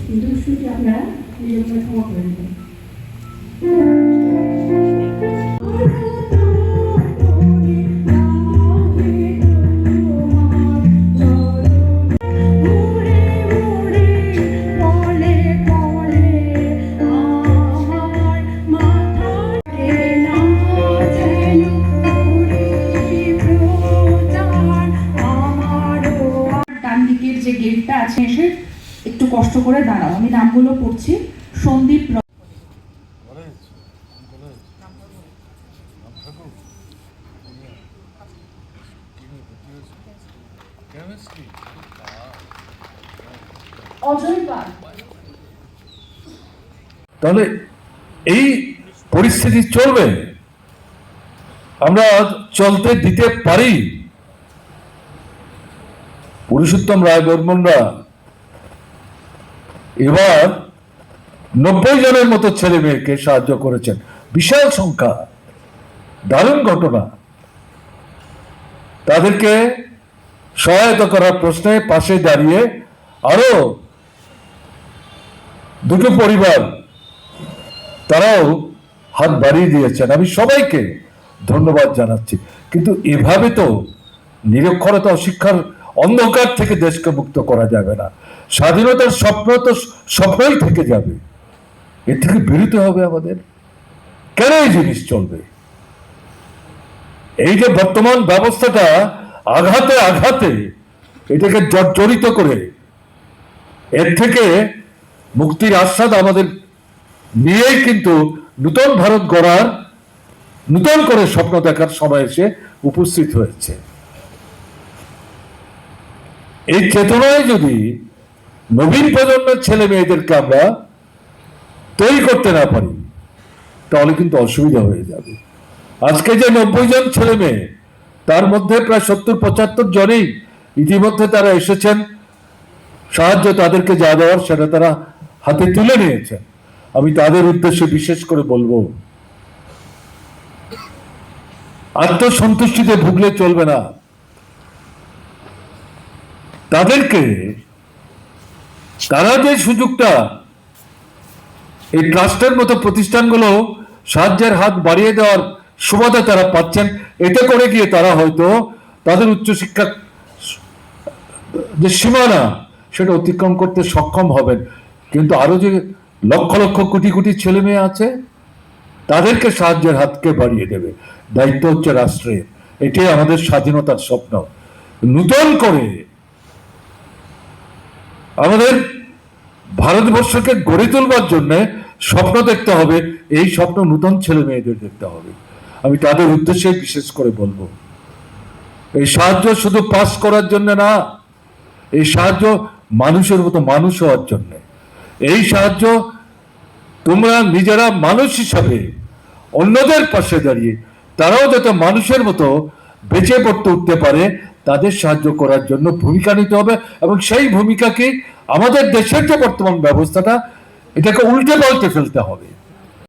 কিন্তু শুধু আপনারা নিজের ক্ষমা করে দেবেন। যে গেটটা আছে এসে একটু কষ্ট করে দাঁড়াও, আমি নামগুলো পড়ছি। সন্দীপ অজয় পাল। তাহলে এই পরিস্থিতি চলবে, আমরা চলতে দিতে পারি? পুরুষোত্তম রায় বর্মনরা এবার 90 জনের মতো ছেলে মেয়েকে সাহায্য করেছেন, বিশাল সংখ্যা, দারুণ ঘটনা। তাদেরকে সহায়তা করার প্রশ্নে পাশে দাঁড়িয়ে আরো দুটো পরিবার তারাও হাত বাড়িয়ে দিয়েছেন, আমি সবাইকে ধন্যবাদ জানাচ্ছি। কিন্তু এভাবে তো নিরক্ষরতা অশিক্ষার অন্ধকার থেকে দেশকে মুক্ত করা যাবে না। স্বাধীনতার স্বপ্ন তো স্বপ্নই থেকে যাবে, এর থেকে বেরোতে হবে আমাদের। কেন এই জিনিস চলবে? এই যে বর্তমান ব্যবস্থাটা আঘাতে আঘাতে এটাকে জর্জরিত করে এর থেকে মুক্তির আস্বাদ আমাদের নিয়েই কিন্তু নতুন ভারত গড়ার, নতুন করে স্বপ্ন দেখার সময় এসে উপস্থিত হয়েছে। এই চেতনায় যদি নবীন প্রজন্মের ছেলে মেয়েদেরকে আমরা তৈরি করতে না পারি, তাহলে কিন্তু অসুবিধা হয়ে যাবে। আজকে যে 90 জন ছেলে মেয়ে, তার মধ্যে প্রায় 70-75 জনেই ইতিমধ্যে তারা এসেছেন, সাহায্য তাদেরকে যা দেওয়ার সেটা তারা হাতে তুলে নিয়েছেন। আমি তাদের উদ্দেশ্যে বিশেষ করে বলবো, আত্মসন্তুষ্টিতে ভুগলে চলবে না। তাদেরকে, তারা যে সুযোগটা এই ট্রাস্টের মতো প্রতিষ্ঠানগুলো সাহায্যের হাত বাড়িয়ে দেওয়ার সুবাদে তারা পাচ্ছেন, এতে করে গিয়ে তারা হয়তো তাদের উচ্চশিক্ষা যে সীমানা সেটা অতিক্রম করতে সক্ষম হবেন। কিন্তু আরো যে লক্ষ লক্ষ কোটি কোটি ছেলে মেয়ে আছে, তাদেরকে সাহায্যের হাতকে বাড়িয়ে দেবে। দায়িত্ব হচ্ছে রাষ্ট্রের। এটাই আমাদের স্বাধীনতার স্বপ্ন। নূতন করে আমাদের ভারতবর্ষকে গড়ে তুলবার জন্য স্বপ্ন দেখতে হবে, এই স্বপ্ন নূতন ছেলে মেয়েদের দেখতে হবে। আমি তাদের উদ্দেশ্যে বিশেষ করে বলবো, এই সাহায্য শুধু পাস করার জন্য না, এই সাহায্য মানুষের মতো মানুষ হওয়ার জন্য। এই সাহায্য তোমরা নিজেরা মানুষ হিসাবে অন্যদের পাশে দাঁড়িয়ে তারাও যাতে মানুষের মতো বেঁচে পড়তে উঠতে পারে, তাদের সাহায্য করার জন্য ভূমিকা নিতে হবে। এবং সেই ভূমিকাকে আমাদের দেশের যে বর্তমান ব্যবস্থাটা, এটাকে উল্টে পাল্টে ফেলতে হবে।